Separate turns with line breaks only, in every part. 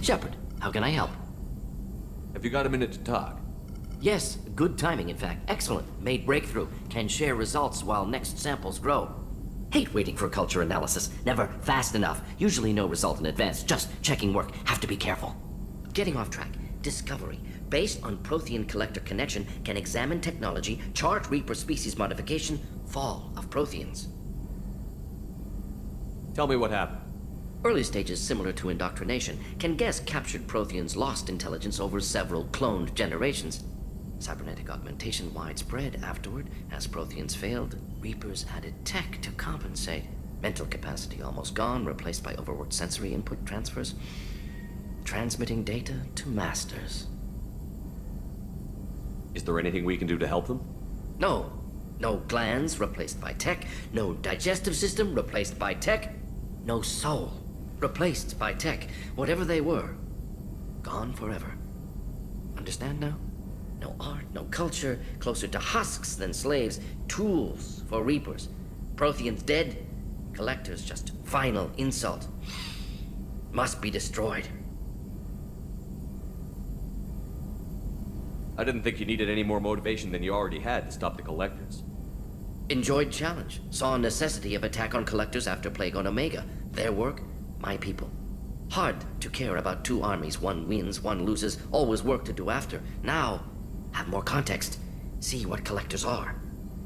Shepard, how can I help?
Have you got a minute to talk?
Yes, good timing, in fact. Excellent. Made breakthrough. Can share results while next samples grow. Hate waiting for culture analysis. Never fast enough. Usually no result in advance. Just checking work. Have to be careful. Getting off track. Discovery. Based on Prothean collector connection, can examine technology, chart Reaper species modification, fall of Protheans.
Tell me what happened.
Early stages similar to indoctrination. Can guess captured Protheans lost intelligence over several cloned generations. Cybernetic augmentation widespread afterward. As Protheans failed, Reapers added tech to compensate. Mental capacity almost gone, replaced by overworked sensory input transfers. Transmitting data to masters.
Is there anything we can do to help them?
No. No glands replaced by tech. No digestive system replaced by tech. No soul replaced by tech. Whatever they were, gone forever. Understand now? No art, no culture, closer to husks than slaves, tools for Reapers. Protheans dead, collectors just final insult. Must be destroyed.
I didn't think you needed any more motivation than you already had to stop the collectors.
Enjoyed challenge. Saw necessity of attack on collectors after Plague on Omega. Their work, my people. Hard to care about two armies. One wins, one loses. Always work to do after. Now, have more context. See what collectors are.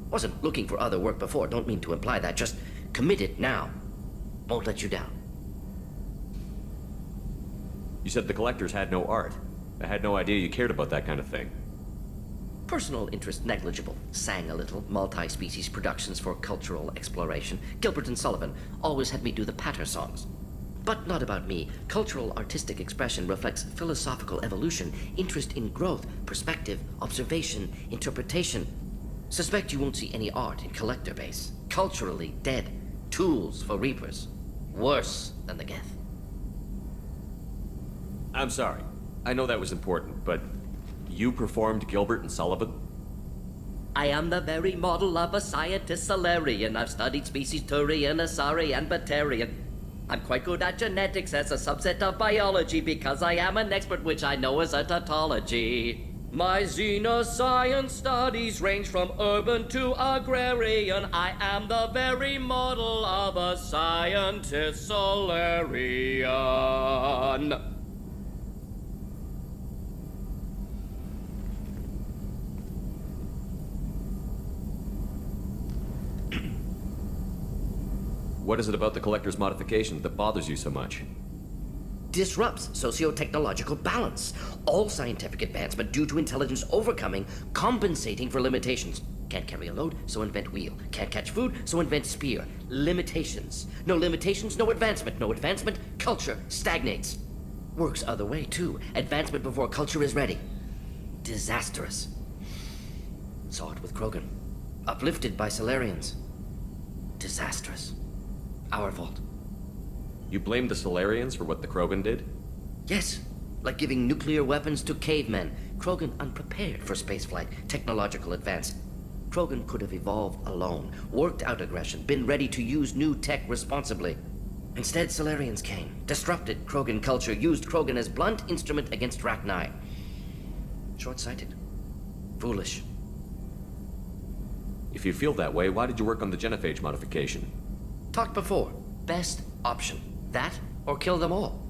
Wasn't looking for other work before. Don't mean to imply that. Just committed now. Won't let you down.
You said the collectors had no art. I had no idea you cared about that kind of thing.
Personal interest negligible. Sang a little. Multi-species productions for cultural exploration. Gilbert and Sullivan always had me do the patter songs. But not about me. Cultural artistic expression reflects philosophical evolution, interest in growth, perspective, observation, interpretation. Suspect you won't see any art in collector base. Culturally dead. Tools for Reapers. Worse than the Geth.
I'm sorry. I know that was important, but you performed Gilbert and Sullivan?
I am the very model of a scientist Solarian. I've studied species Turian, Asari, and Batarian. I'm quite good at genetics as a subset of biology because I am an expert, which I know is a tautology. My xenoscience studies range from urban to agrarian. I am the very model of a scientist Solarian.
What is it about the collector's modifications that bothers you so much?
Disrupts socio-technological balance. All scientific advancement due to intelligence overcoming, compensating for limitations. Can't carry a load, so invent wheel. Can't catch food, so invent spear. Limitations. No limitations, no advancement. No advancement, culture stagnates. Works other way, too. Advancement before culture is ready. Disastrous. Saw it with Krogan. Uplifted by Solarians. Disastrous. Our fault.
You blame the Solarians for what the Krogan did?
Yes, like giving nuclear weapons to cavemen. Krogan unprepared for spaceflight, technological advance. Krogan could have evolved alone, worked out aggression, been ready to use new tech responsibly. Instead, Solarians came, disrupted Krogan culture, used Krogan as blunt instrument against Rachni. Short-sighted. Foolish.
If you feel that way, why did you work on the genophage modification?
Talked before. Best option. That or kill them all.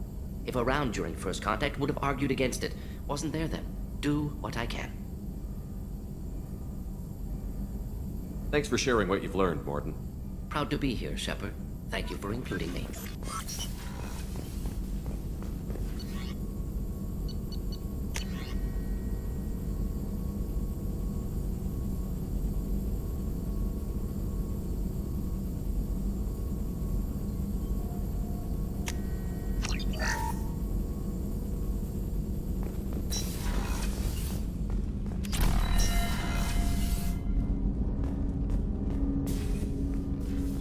If around during first contact, would have argued against it. Wasn't there then. Do what I can.
Thanks for sharing what you've learned, Morton.
Proud to be here, Shepard. Thank you for including me.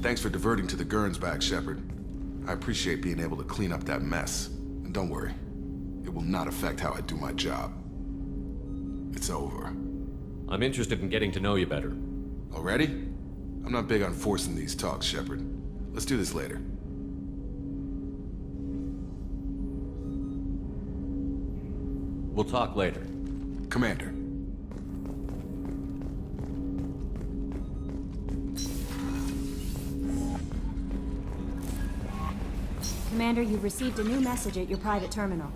Thanks for diverting to the Gurns back, Shepard. I appreciate being able to clean up that mess. And don't worry, it will not affect how I do my job. It's over.
I'm interested in getting to know you better.
Already? I'm not big on forcing these talks, Shepard. Let's do this later.
We'll talk later.
Commander.
Commander, you've received a new message at your private terminal.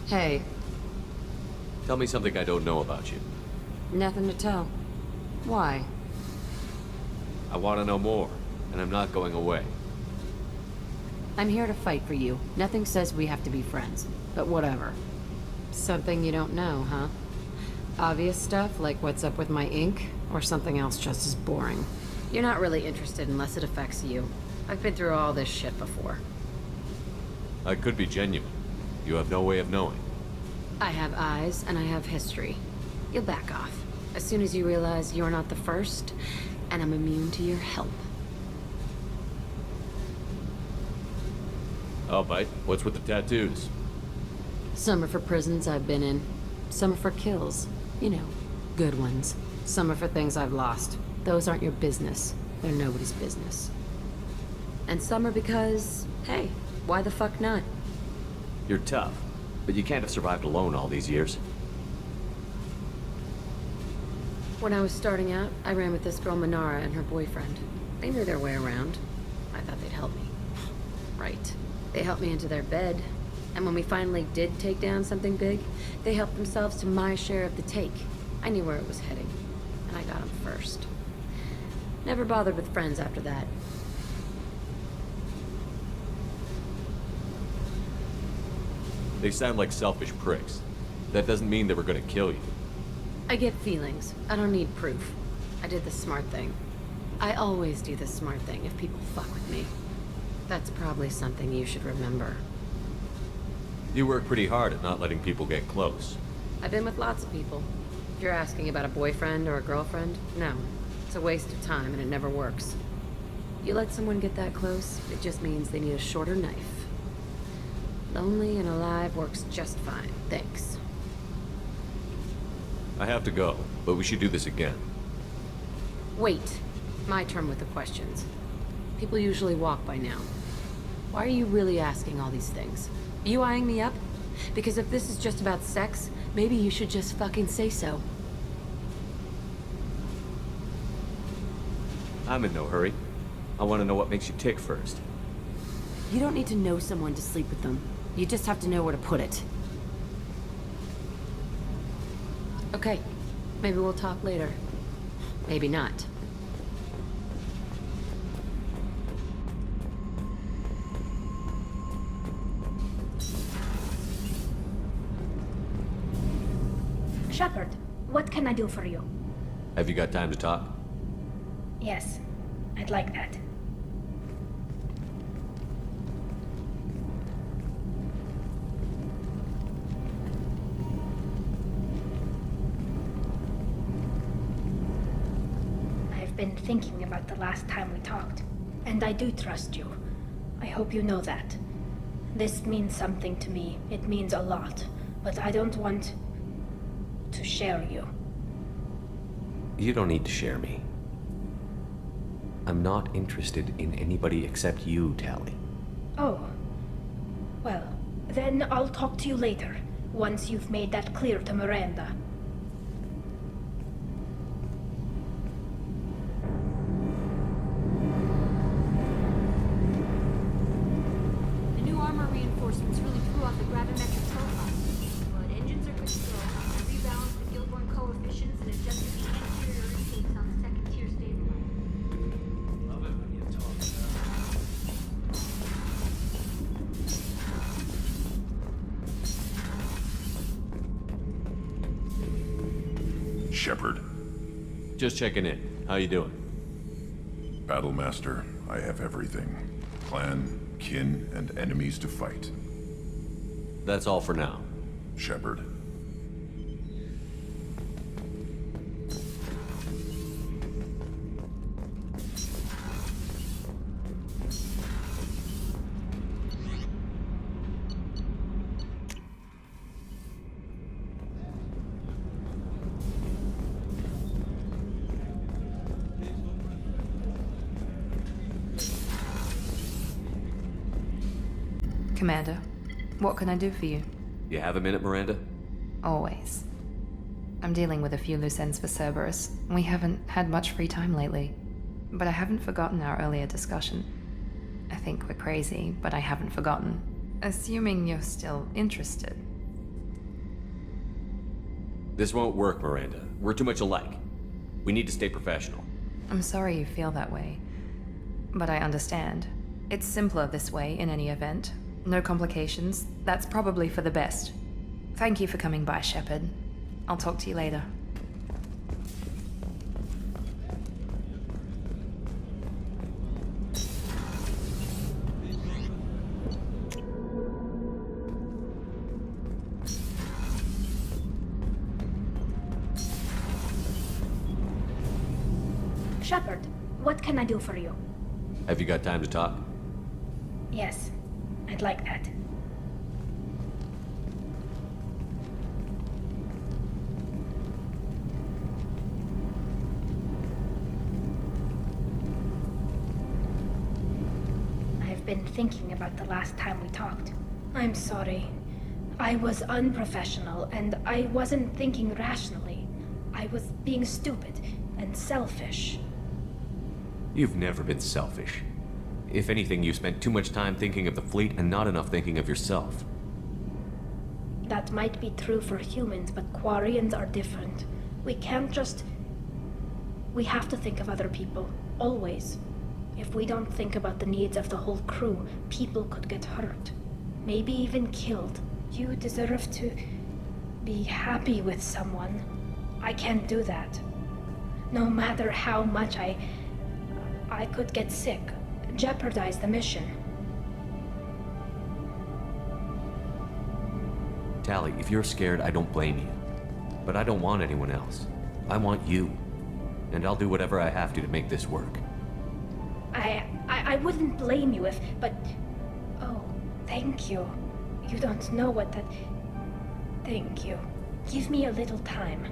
Hey,
Tell me something I don't know about you.
nothing to tell. Why?
I want to know more, and I'm not going away.
I'm here to fight for you. Nothing says we have to be friends, but whatever. Something you don't know, huh? Obvious stuff, like what's up with my ink, or something else just as boring? You're not really interested unless it affects you. I've been through all this shit before.
I could be genuine. You have no way of knowing.
I have eyes, and I have history. You'll back off. As soon as you realize you're not the first, and I'm immune to your help.
I'll bite. What's with the tattoos?
Some are for prisons I've been in. Some are for kills. You know, good ones. Some are for things I've lost. Those aren't your business. They're nobody's business. And some are because, hey, why the fuck not?
You're tough, but you can't have survived alone all these years.
When I was starting out, I ran with this girl Manara and her boyfriend. They knew their way around. I thought they'd help me. Right. They helped me into their bed. And when we finally did take down something big, they helped themselves to my share of the take. I knew where it was heading, and I got them first. Never bothered with friends after that.
They sound like selfish pricks. That doesn't mean they were gonna kill you.
I get feelings. I don't need proof. I did the smart thing. I always do the smart thing if people fuck with me. That's probably something you should remember.
You work pretty hard at not letting people get close.
I've been with lots of people. If you're asking about a boyfriend or a girlfriend, no. It's a waste of time and it never works. You let someone get that close, it just means they need a shorter knife. Lonely and alive works just fine, thanks.
I have to go, but we should do this again.
Wait. My turn with the questions. People usually walk by now. Why are you really asking all these things? Are you eyeing me up? Because if this is just about sex, maybe you should just fucking say so.
I'm in no hurry. I want to know what makes you tick first.
You don't need to know someone to sleep with them. You just have to know where to put it. Okay. Maybe we'll talk later. Maybe not.
Shepard, what can I do for you?
Have you got time to talk?
Yes, I'd like that. I've been thinking about the last time we talked, and I do trust you. I hope you know that. This means something to me. It means a lot, but I don't want to share you.
You don't need to share me. I'm not interested in anybody except you, Tally.
Oh. Well, then I'll talk to you later, once you've made that clear to Miranda.
The new armor reinforcements really threw off the gravimetric profile. But engines are good to go. I rebalanced the Gilborn coefficients and adjusted the anterior intakes on the second tier stabilizer.
Love it when you talk
Shepard.
Just checking in. How you doing?
Battlemaster, I have everything. Clan, kin, and enemies to fight.
That's all for now.
Shepard.
Commander, what can I do for you?
You have a minute, Miranda?
Always. I'm dealing with a few loose ends for Cerberus. We haven't had much free time lately. But I haven't forgotten our earlier discussion. I think we're crazy, but I haven't forgotten. Assuming you're still interested.
This won't work, Miranda. We're too much alike. We need to stay professional.
I'm sorry you feel that way. But I understand. It's simpler this way in any event. No complications. That's probably for the best. Thank you for coming by, Shepard. I'll talk to you later.
Shepard, what can I do for you?
Have you got time to talk?
Yes, I'd like that. I've been thinking about the last time we talked. I'm sorry. I was unprofessional, and I wasn't thinking rationally. I was being stupid and selfish.
You've never been selfish. If anything, you spent too much time thinking of the fleet and not enough thinking of yourself.
That might be true for humans, but Quarians are different. We can't just... We have to think of other people, always. If we don't think about the needs of the whole crew, people could get hurt. Maybe even killed. You deserve to be happy with someone. I can't do that. No matter how much I could get sick, jeopardize the mission.
Tally, if you're scared, I don't blame you. But I don't want anyone else. I want you. And I'll do whatever I have to make this work.
I wouldn't blame you if, but... Oh, thank you. You don't know what that... Thank you. Give me a little time.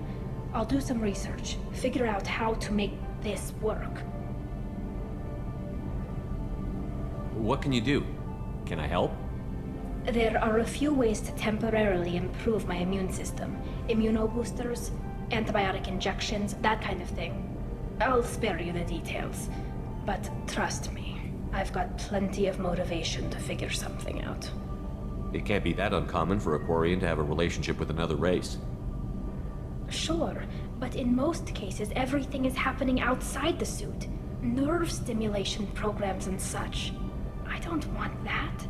I'll do some research, figure out how to make this work.
What can you do? Can I help?
There are a few ways to temporarily improve my immune system. Immunoboosters, antibiotic injections, that kind of thing. I'll spare you the details. But trust me, I've got plenty of motivation to figure something out.
It can't be that uncommon for a Quarian to have a relationship with another race.
Sure, but in most cases, everything is happening outside the suit. Nerve stimulation programs and such. I don't want that.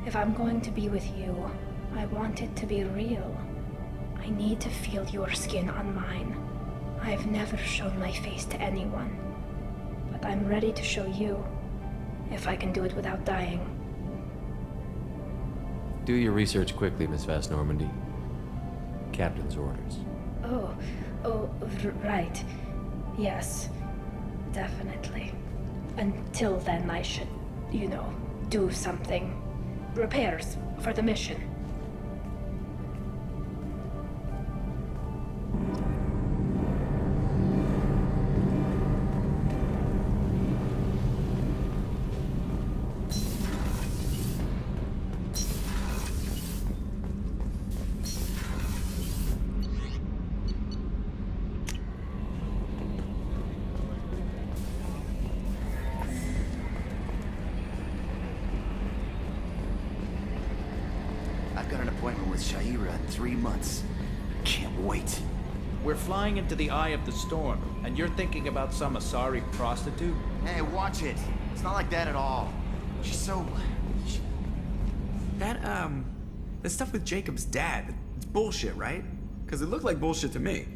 If I'm going to be with you, I want it to be real. I need to feel your skin on mine. I've never shown my face to anyone. But I'm ready to show you, if I can do it without dying.
Do your research quickly, Miss Vast Normandy. Captain's orders.
Right. Yes, definitely. Until then, I should, do something. Repairs for the mission.
I've got an appointment with Shaira in 3 months. Can't wait.
We're flying into the eye of the storm, and you're thinking about some Asari prostitute?
Hey, watch it. It's not like that at all. She's so...
The stuff with Jacob's dad, it's bullshit, right? Because it looked like bullshit to me.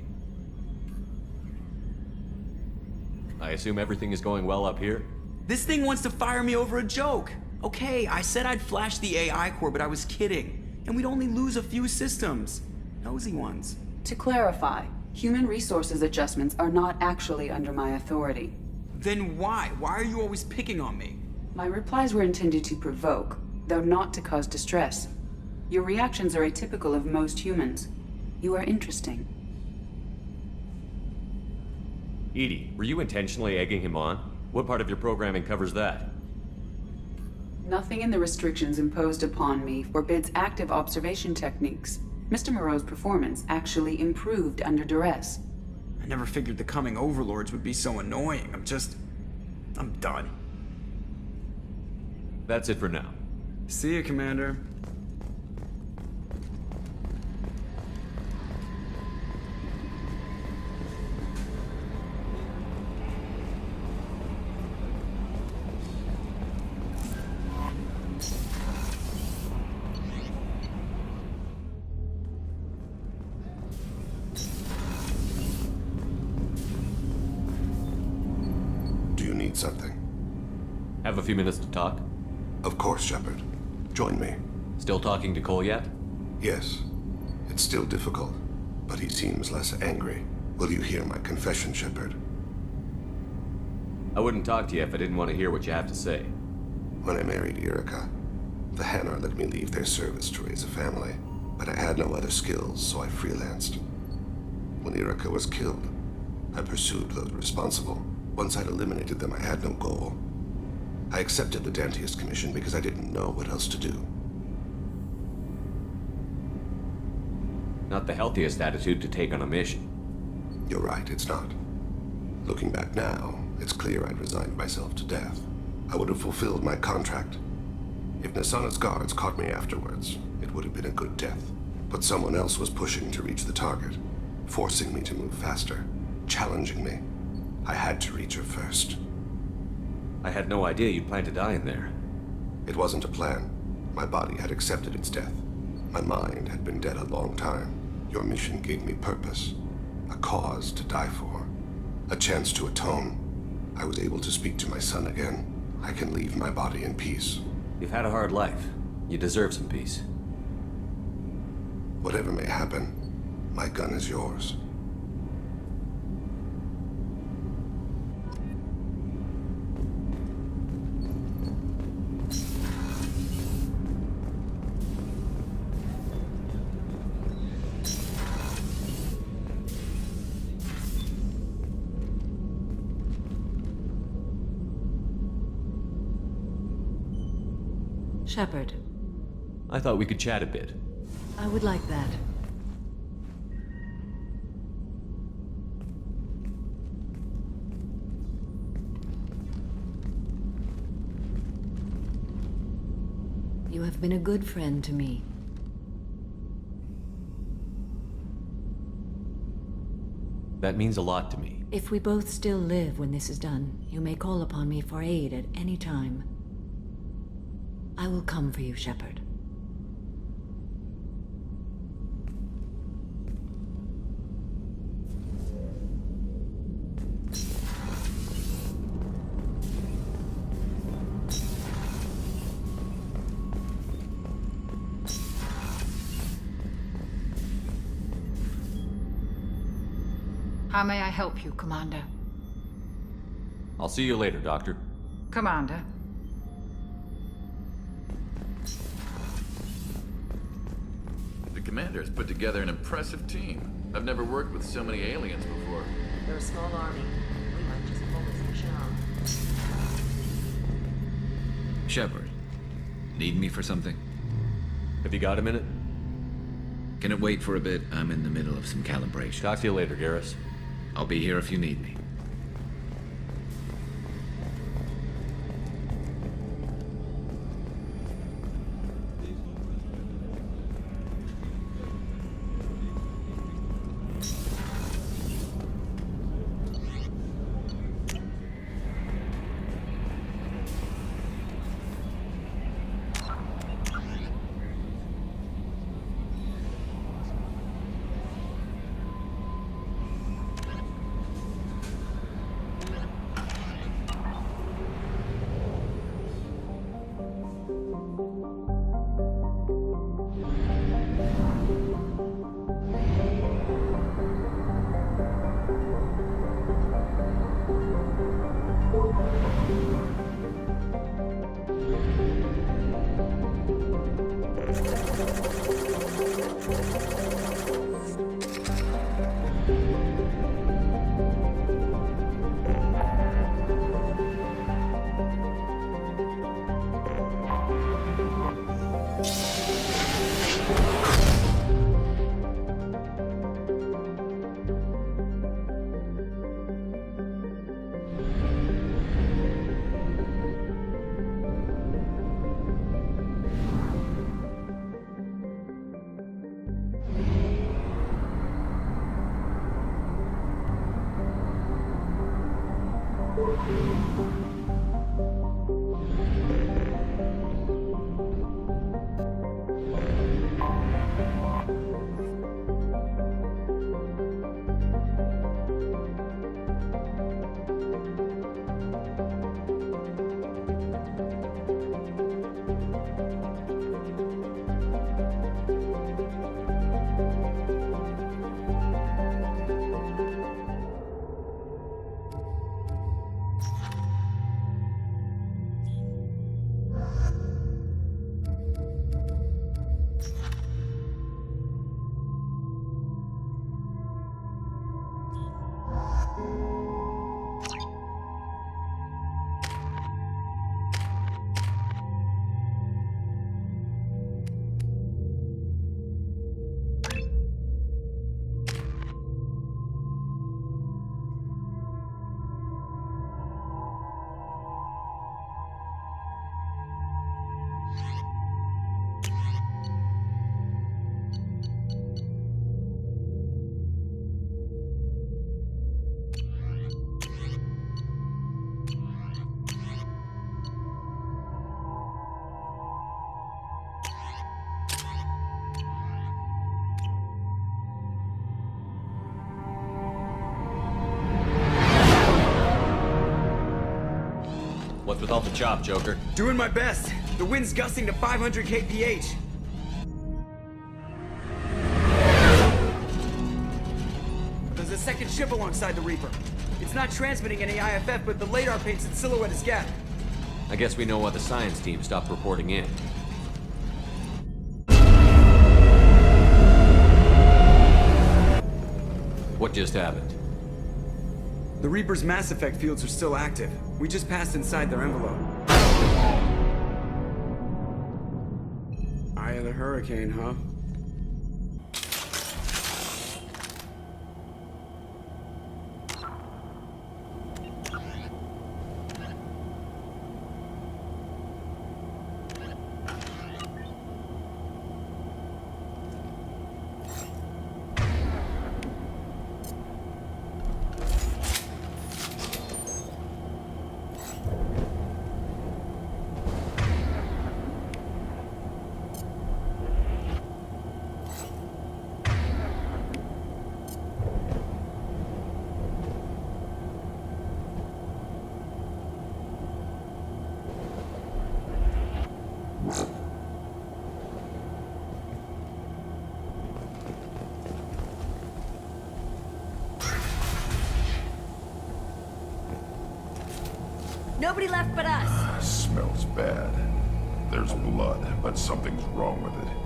I assume everything is going well up here?
This thing wants to fire me over a joke. Okay, I said I'd flash the AI core, but I was kidding. And we'd only lose a few systems. Nosy ones.
To clarify, human resources adjustments are not actually under my authority.
Then why? Why are you always picking on me?
My replies were intended to provoke, though not to cause distress. Your reactions are atypical of most humans. You are interesting.
Edie, were you intentionally egging him on? What part of your programming covers that?
Nothing in the restrictions imposed upon me forbids active observation techniques. Mr. Moreau's performance actually improved under duress.
I never figured the coming overlords would be so annoying. I'm done.
That's it for now.
See you, Commander.
Do you need something?
Have a few minutes to talk?
Of course, Shepard. Join me.
Still talking to Cole yet?
Yes. It's still difficult, but he seems less angry. Will you hear my confession, Shepard?
I wouldn't talk to you if I didn't want to hear what you have to say.
When I married Erica, the Hanar let me leave their service to raise a family, but I had no other skills, so I freelanced. When Erica was killed, I pursued those responsible. Once I'd eliminated them, I had no goal. I accepted the Dantiest commission because I didn't know what else to do.
Not the healthiest attitude to take on a mission.
You're right, it's not. Looking back now, it's clear I'd resigned myself to death. I would have fulfilled my contract. If Nasana's guards caught me afterwards, it would have been a good death. But someone else was pushing to reach the target, forcing me to move faster, challenging me. I had to reach her first.
I had no idea you'd plan to die in there.
It wasn't a plan. My body had accepted its death. My mind had been dead a long time. Your mission gave me purpose, a cause to die for, a chance to atone. I was able to speak to my son again. I can leave my body in peace.
You've had a hard life. You deserve some peace.
Whatever may happen, my gun is yours.
Shepard.
I thought we could chat a bit.
I would like that. You have been a good friend to me.
That means a lot to me.
If we both still live when this is done, you may call upon me for aid at any time. I will come for you, Shepard.
How may I help you, Commander?
I'll see you later, Doctor.
Commander.
The Commander has put together an impressive team. I've never worked with so many aliens before.
They're a small army. We might just pull this mission off.
Shepard, need me for something?
Have you got a minute?
Can it wait for a bit? I'm in the middle of some calibration.
Talk to you later, Garrus.
I'll be here if you need me.
with all the chop, Joker?
Doing my best. The wind's gusting to 500 kph. There's a second ship alongside the Reaper. It's not transmitting any IFF, but the radar paints its silhouette as Geth.
I guess we know why the science team stopped reporting in. What just happened?
The Reaper's mass effect fields are still active. We just passed inside their envelope. Eye of the hurricane, huh?
Nobody left but us.
Smells bad. There's blood, but something's wrong with it.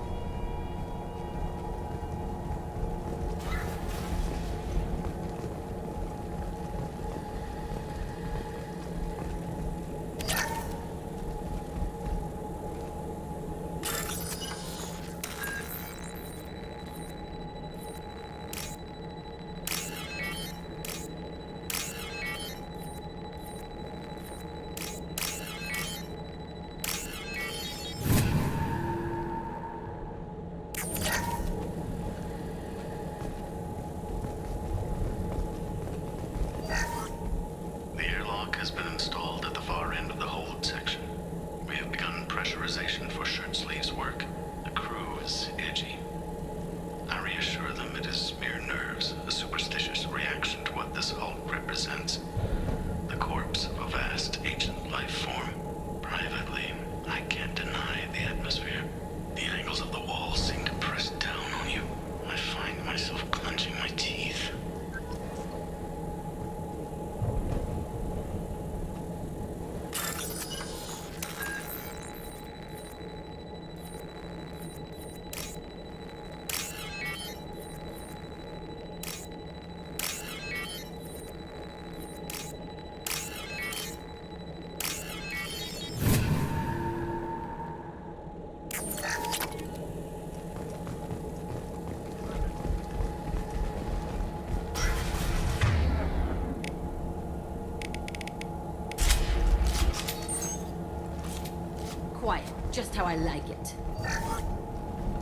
Quiet, just how I like it.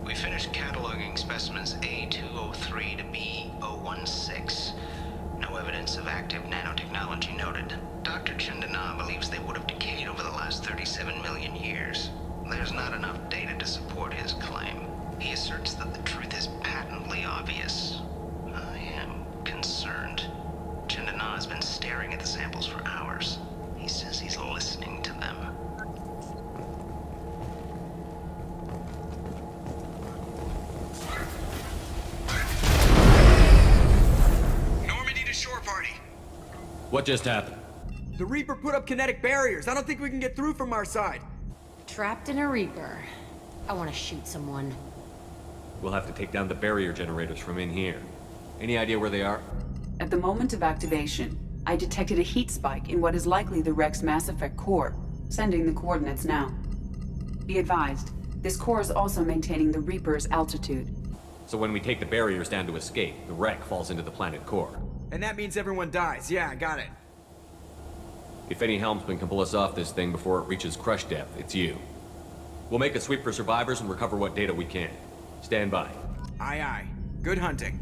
We finished cataloging specimens A203 to B016. No evidence of active nanotechnology noted. Dr. Chandana believes they would have decayed over the last 37 million years. There's not enough data to support his claim. He asserts that the truth is patently obvious. I am concerned. Chandana has been staring at the samples for hours. He says he's listening to them.
What just happened?
The Reaper put up kinetic barriers. I don't think we can get through from our side.
Trapped in a Reaper. I want to shoot someone.
We'll have to take down the barrier generators from in here. Any idea where they are?
At the moment of activation, I detected a heat spike in what is likely the wreck's Mass Effect core, sending the coordinates now. Be advised, this core is also maintaining the Reaper's altitude.
So when we take the barriers down to escape, the wreck falls into the planet core.
And that means everyone dies. Yeah, I got it.
If any helmsman can pull us off this thing before it reaches crush depth, it's you. We'll make a sweep for survivors and recover what data we can. Stand by.
Aye, aye. Good hunting.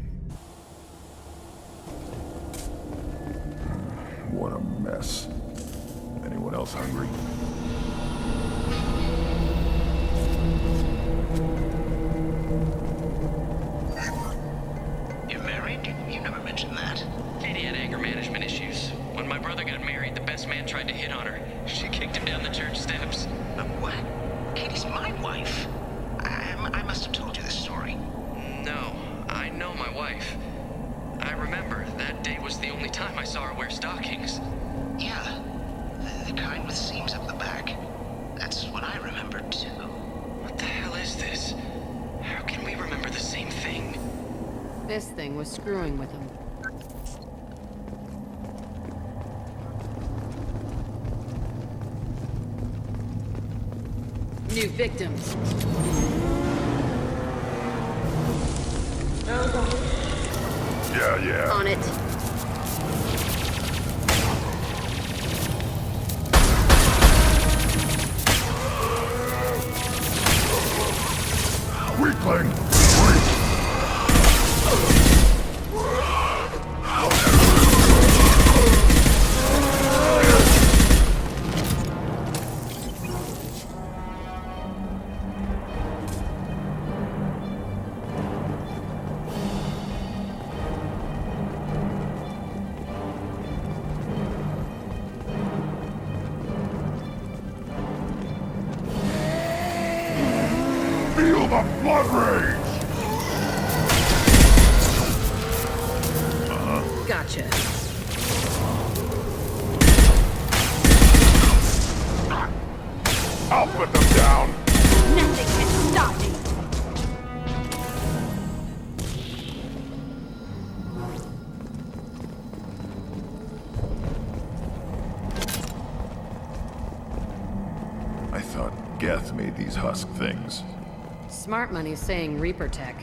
What a mess. Anyone else hungry?
You're married? You never mentioned that.
Katie had anger management issues. When my brother got married, the best man tried to hit on her. She kicked him
what I remembered too. What the hell is this? How can we remember the same thing?
This thing was screwing with him. New victims.
Yeah.
On it.
Weakling! Feel the blood rage!
Gotcha.
I'll put them down!
Nothing can stop me!
I thought Geth made these husk things.
Smart money's saying Reaper tech.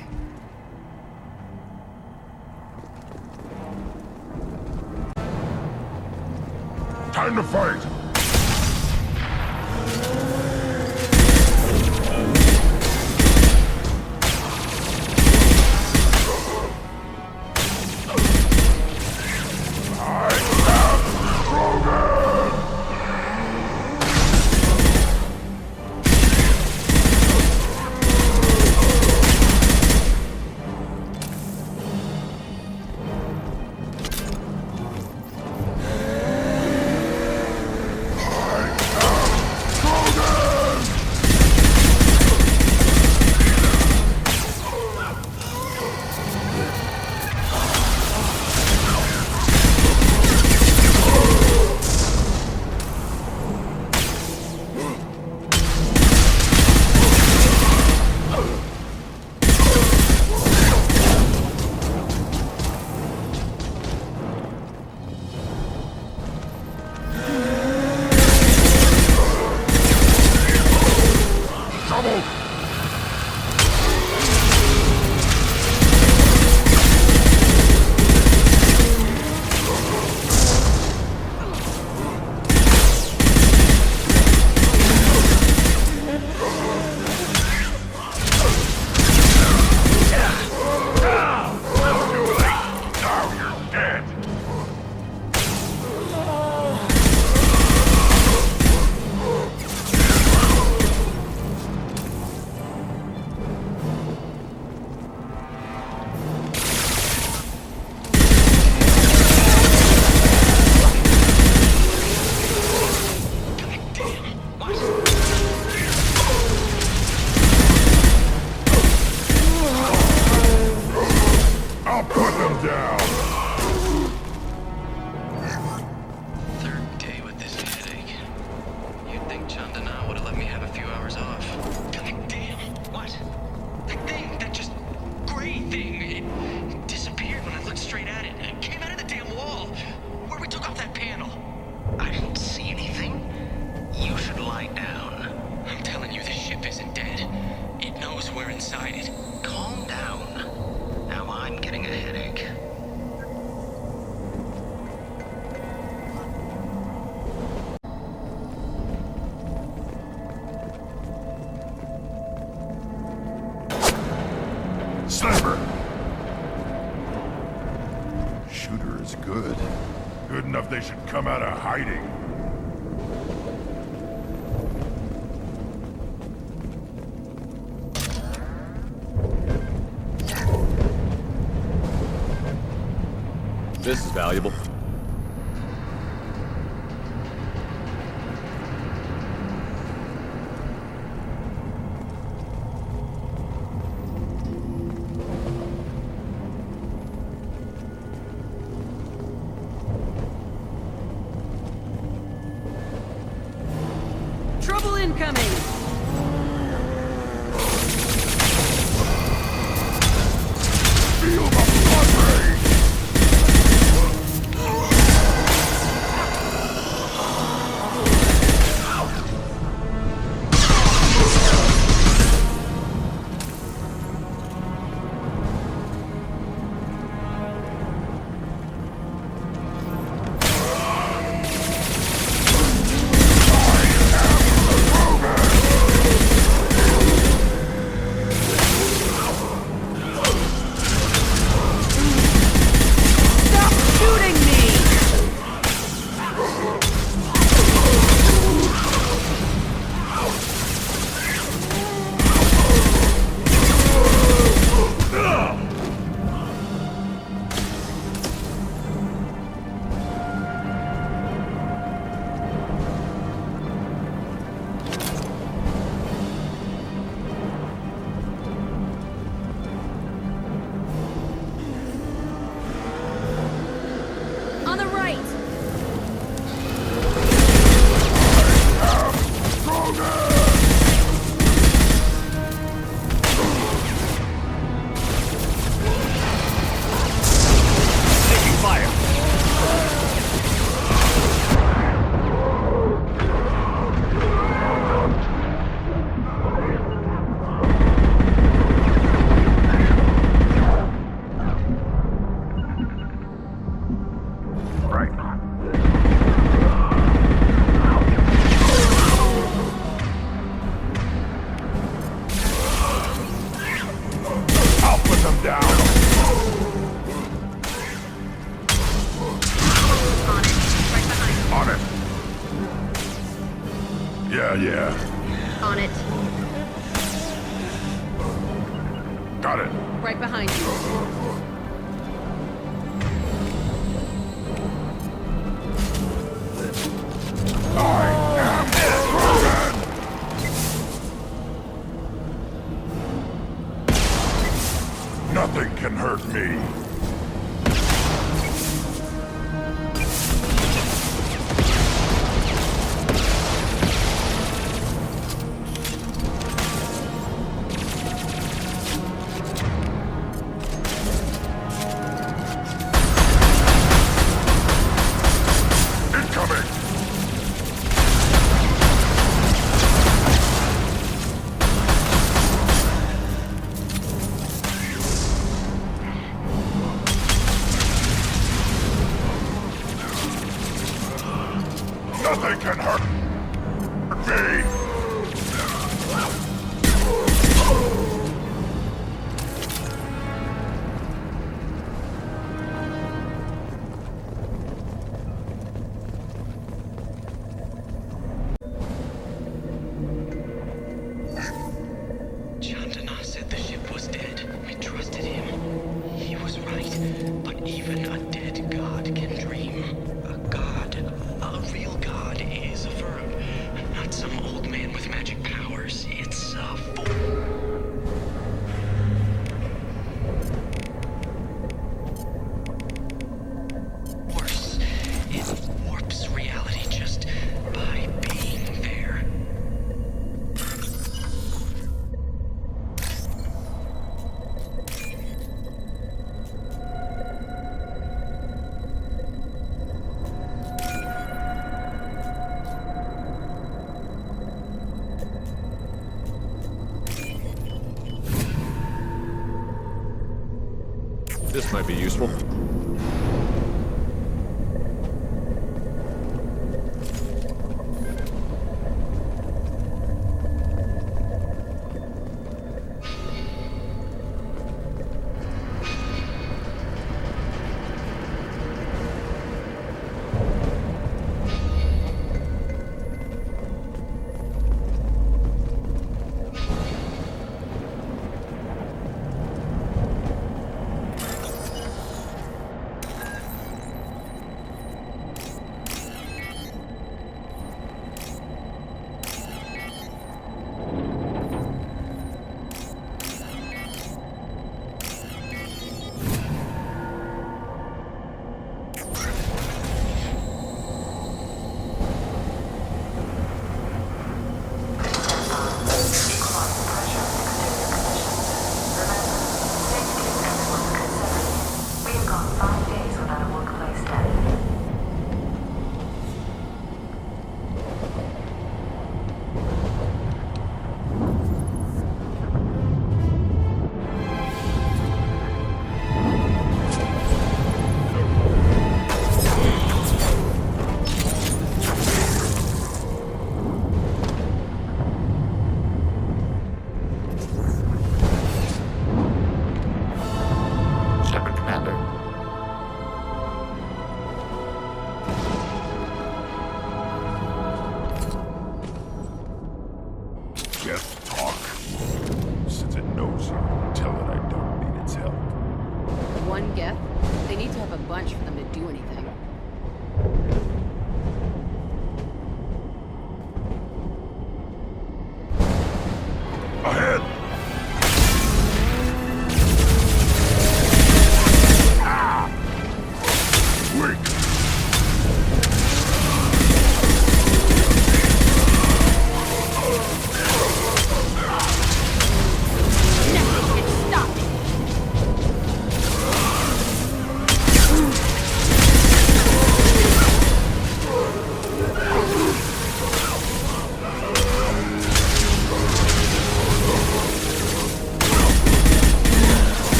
Time to fight! Sniper! Shooter is good. Good enough they should come out of hiding.
This is valuable.
Trouble incoming! on it.
Got it.
Right behind you.
Nothing can hurt me. Nothing can hurt me!
Chandana said the ship was dead. We trusted him. He was right, but even a dead god can dream. A god, a real god, is a verb, not some old man with magic powers. It's a force. It warps reality just by being there.
This might be useful.
Geth talk. Since it knows you, tell it I don't need its help.
One Geth? They need to have a bunch for them to do anything.
Ahead! Weak!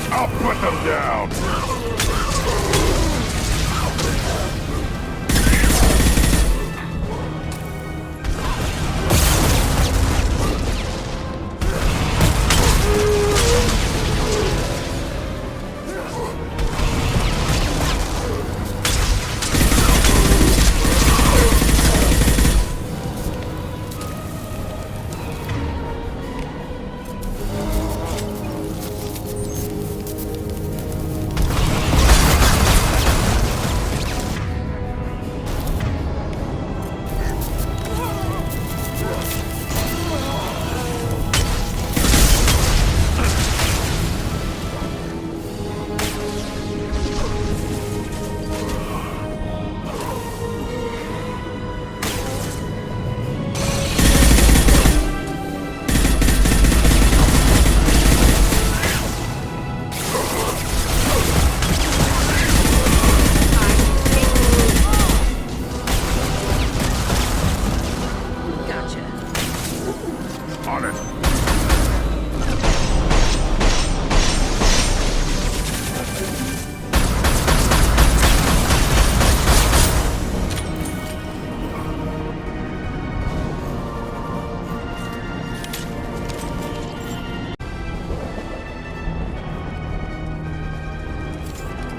I'll put them down!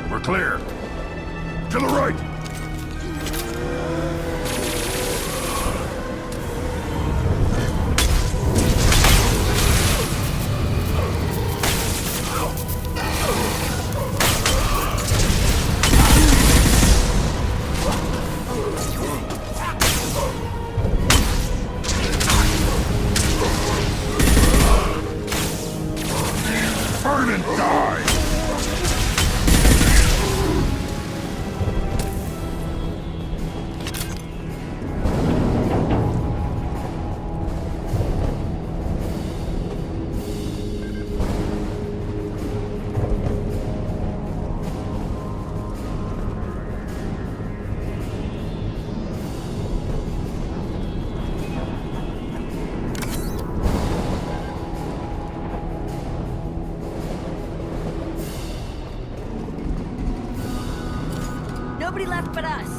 We're clear. To the right! Burn and die!
Nobody left but us.